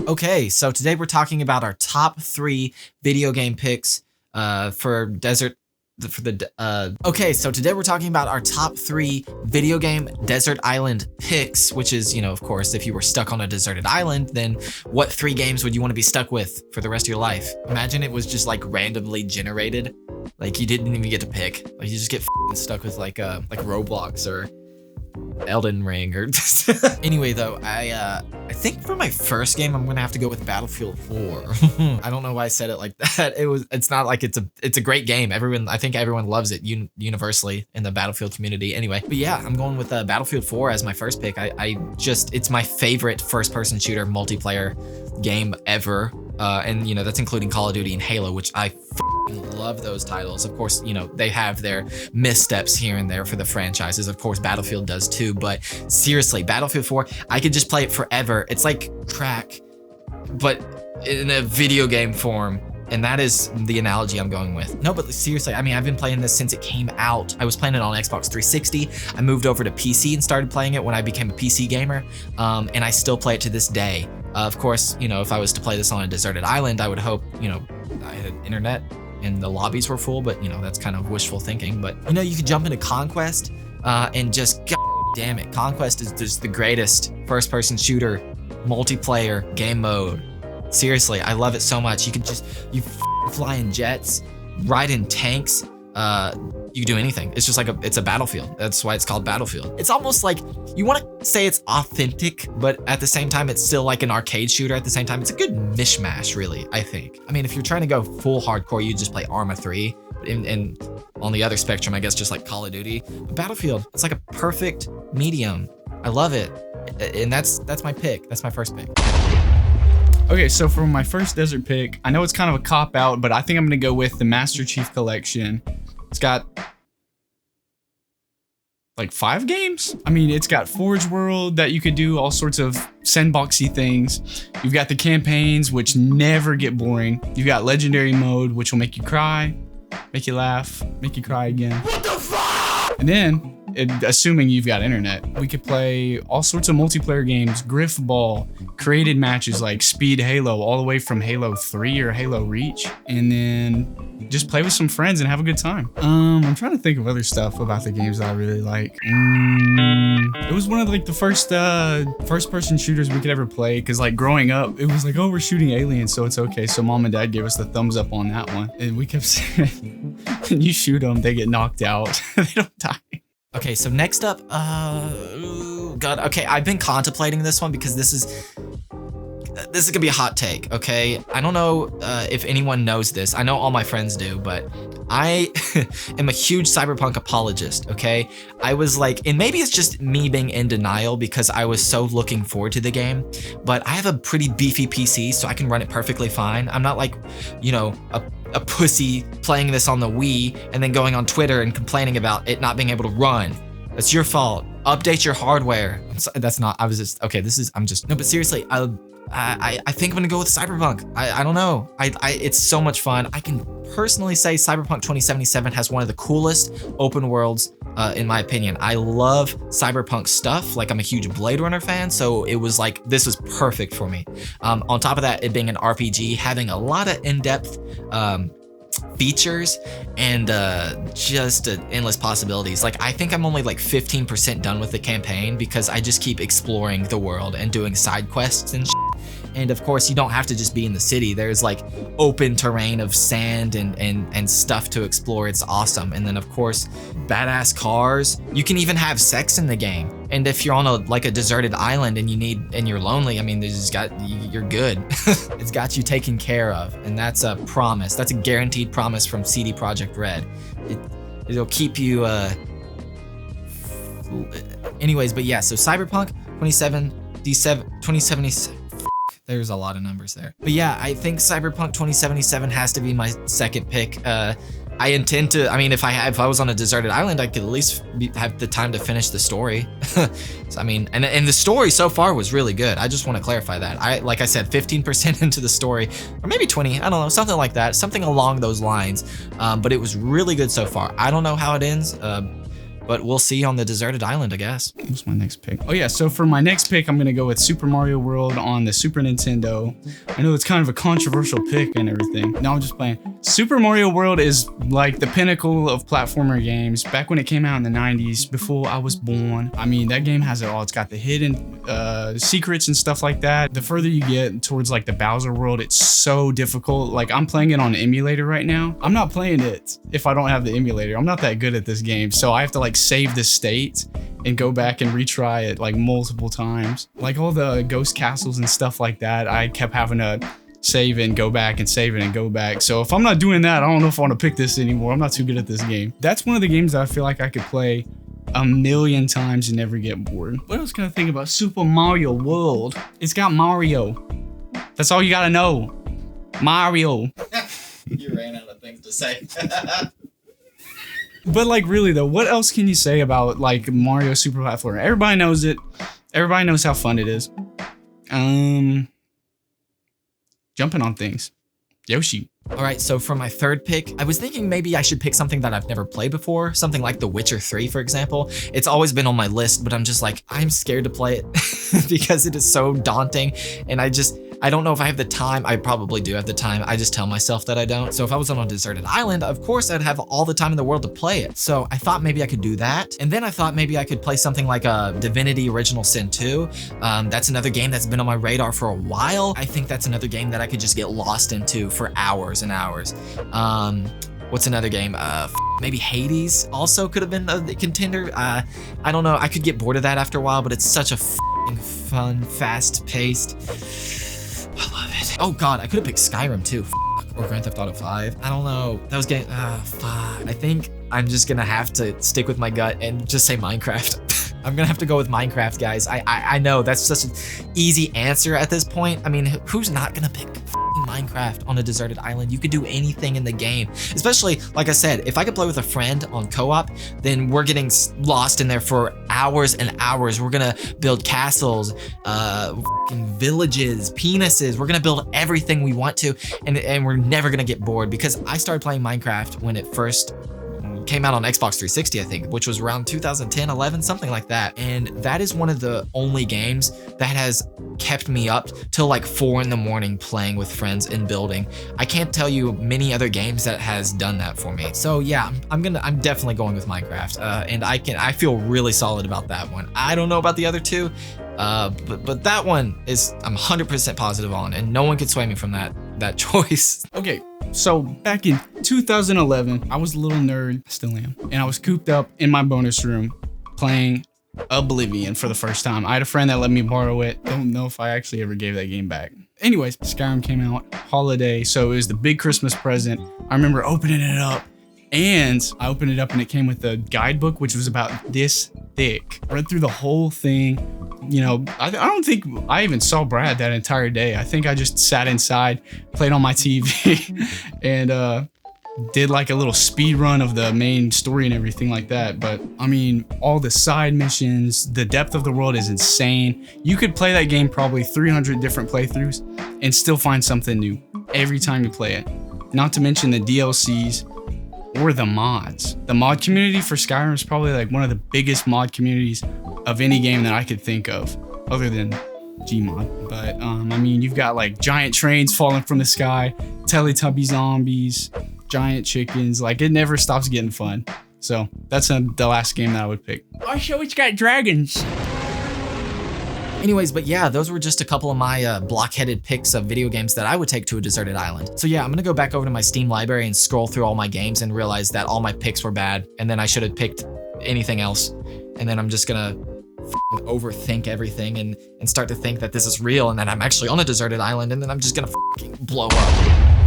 Okay, so today we're talking about our top 3 video game picks for desert. Okay, so today we're talking about our top 3 video game desert island picks, which is, of course, if you were stuck on a deserted island, then what 3 games would you want to be stuck with for the rest of your life? Imagine it was just like randomly generated, like you didn't even get to pick, like you just get stuck with like Roblox or Elden Ring or anyway though, I think for my first game I'm gonna have to go with Battlefield 4. I don't know why I said it like that. It's not like it's a great game. I think everyone loves it universally in the Battlefield community anyway. But yeah, I'm going with Battlefield 4 as my first pick. It's my favorite first-person shooter multiplayer game ever. And that's including Call of Duty and Halo, which I love those titles. Of course, they have their missteps here and there for the franchises. Of course, Battlefield does too, but seriously, Battlefield 4, I could just play it forever. It's like crack, but in a video game form. And that is the analogy I'm going with. No, but seriously, I've been playing this since it came out. I was playing it on Xbox 360. I moved over to PC and started playing it when I became a PC gamer. And I still play it to this day. Of course, if I was to play this on a deserted island, I would hope, I had internet and the lobbies were full, but that's kind of wishful thinking. But you could jump into Conquest and just, god damn it, Conquest is just the greatest first-person shooter multiplayer game mode. Seriously, I love it so much. You can you fly in jets, ride in tanks. You can do anything. It's just like it's a battlefield. That's why it's called Battlefield. It's almost like you want to say it's authentic, but at the same time, it's still like an arcade shooter. At the same time, it's a good mishmash, really, I think. If you're trying to go full hardcore, you just play Arma 3. And on the other spectrum, I guess just like Call of Duty. But Battlefield, it's like a perfect medium. I love it. And that's my pick. That's my first pick. Okay, so for my first desert pick, I know it's kind of a cop-out, but I think I'm going to go with the Master Chief Collection. It's got like 5 games? It's got Forge World that you could do all sorts of sandboxy things. You've got the campaigns, which never get boring. You've got Legendary Mode, which will make you cry, make you laugh, make you cry again. What the fuck? And then, assuming you've got internet, we could play all sorts of multiplayer games, Griff Ball, created matches like Speed Halo, all the way from Halo 3 or Halo Reach, and then just play with some friends and have a good time. I'm trying to think of other stuff about the games that I really like. It was one of the first first-person shooters we could ever play, because growing up, it was oh, we're shooting aliens, so it's okay. So mom and dad gave us the thumbs up on that one, and we kept saying, when you shoot them, they get knocked out. They don't die. Okay, so next up, God, okay, I've been contemplating this one because this is gonna be a hot take, okay? I don't know if anyone knows this. I know all my friends do, but I am a huge Cyberpunk apologist, okay? I was and maybe it's just me being in denial because I was so looking forward to the game, but I have a pretty beefy PC, so I can run it perfectly fine. I'm not a pussy playing this on the Wii and then going on Twitter and complaining about it not being able to run. That's your fault. Update your hardware. No, but seriously, I think I'm gonna go with Cyberpunk. I don't know. It's so much fun. I can personally say Cyberpunk 2077 has one of the coolest open worlds, in my opinion. I love Cyberpunk stuff. I'm a huge Blade Runner fan, so it was this was perfect for me. On top of that, it being an RPG, having a lot of in-depth features and just endless possibilities. I think I'm only 15% done with the campaign because I just keep exploring the world and doing side quests and shit. And of course, you don't have to just be in the city. There's open terrain of sand and stuff to explore. It's awesome. And then of course, badass cars. You can even have sex in the game. And if you're on a deserted island and you're lonely, you're good. It's got you taken care of. And that's a promise. That's a guaranteed promise from CD Projekt Red. It'll keep you anyways, but yeah, so Cyberpunk 2077. There's a lot of numbers there. But yeah, I think Cyberpunk 2077 has to be my second pick. I intend to, if I was on a deserted island, I could at least have the time to finish the story. So, and the story so far was really good. I just want to clarify that. Like I said, 15% into the story, or maybe 20, I don't know, something like that, something along those lines. But it was really good so far. I don't know how it ends. But we'll see on the deserted island, I guess. What's my next pick? Oh yeah, so for my next pick, I'm gonna go with Super Mario World on the Super Nintendo. I know it's kind of a controversial pick and everything. No, I'm just playing. Super Mario World is like the pinnacle of platformer games. Back when it came out in the 90s, before I was born. I mean, that game has it all. It's got the hidden secrets and stuff like that. The further you get towards like the Bowser world, it's so difficult. Like I'm playing it on an emulator right now. I'm not playing it if I don't have the emulator. I'm not that good at this game, so I have to like save the state and go back and retry it like multiple times. Like all the ghost castles and stuff like that, I kept having to save and go back and save it and go back. So if I'm not doing that, I don't know if I want to pick this anymore. I'm not too good at this game. That's one of the games that I feel like I could play a million times and never get bored. What else can I think about Super Mario World? It's got Mario. That's all you gotta know. Mario. You ran out of things to say. But like really though, what else can you say about like Mario Super Platformer? Everybody knows it. Everybody knows how fun it is. Jumping on things. Yoshi. All right, so for my third pick, I was thinking maybe I should pick something that I've never played before, something like The Witcher 3, for example. It's always been on my list, but I'm just like, I'm scared to play it because it is so daunting, and I don't know if I have the time. I probably do have the time. I just tell myself that I don't. So if I was on a deserted island, of course I'd have all the time in the world to play it. So I thought maybe I could do that. And then I thought maybe I could play something like Divinity Original Sin 2. That's another game that's been on my radar for a while. I think that's another game that I could just get lost into for hours and hours. What's another game? Maybe Hades also could have been a contender. I don't know. I could get bored of that after a while, but it's such a fun, fast-paced. I love it. Oh God, I could have picked Skyrim too. Or Grand Theft Auto 5. I don't know. That was getting, fuck. I think I'm just gonna have to stick with my gut and just say Minecraft. I'm gonna have to go with Minecraft, guys. I know that's such an easy answer at this point. I mean, who's not gonna pick Minecraft on a deserted island? You could do anything in the game. Especially, like I said, if I could play with a friend on co-op, then we're getting lost in there for hours and hours. We're gonna build castles, villages, penises. We're gonna build everything we want to, and we're never gonna get bored, because I started playing Minecraft when it first came out on Xbox 360, I think, which was around 2010, 11, something like that. And that is one of the only games that has kept me up till like 4 in the morning playing with friends and building. I can't tell you many other games that has done that for me. So yeah, I'm definitely going with Minecraft. And I feel really solid about that one. I don't know about the other two, but that one is I'm 100% positive on, and no one could sway me from that choice. Okay, so back in 2011, I was a little nerd, still am, and I was cooped up in my bonus room playing Oblivion for the first time. I had a friend that let me borrow it. Don't know if I actually ever gave that game back. Anyways, Skyrim came out, holiday, so it was the big Christmas present. I remember opening it up, and I opened it up and it came with a guidebook, which was about this thick. Read through the whole thing. You know, I don't think I even saw Brad that entire day. I think I just sat inside, played on my TV, and did like a little speed run of the main story and everything like that. But I mean, all the side missions, the depth of the world is insane. You could play that game probably 300 different playthroughs and still find something new every time you play it. Not to mention the DLCs or the mods. The mod community for Skyrim is probably like one of the biggest mod communities of any game that I could think of, other than Gmod. But I mean, you've got like giant trains falling from the sky, Teletubby zombies, giant chickens. Like, it never stops getting fun. So that's the last game that I would pick. Also, it's got dragons. Anyways, but yeah, those were just a couple of my blockheaded picks of video games that I would take to a deserted island. So yeah, I'm gonna go back over to my Steam library and scroll through all my games and realize that all my picks were bad, and then I should have picked anything else. And then I'm just gonna overthink everything and start to think that this is real and that I'm actually on a deserted island, and then I'm just gonna blow up.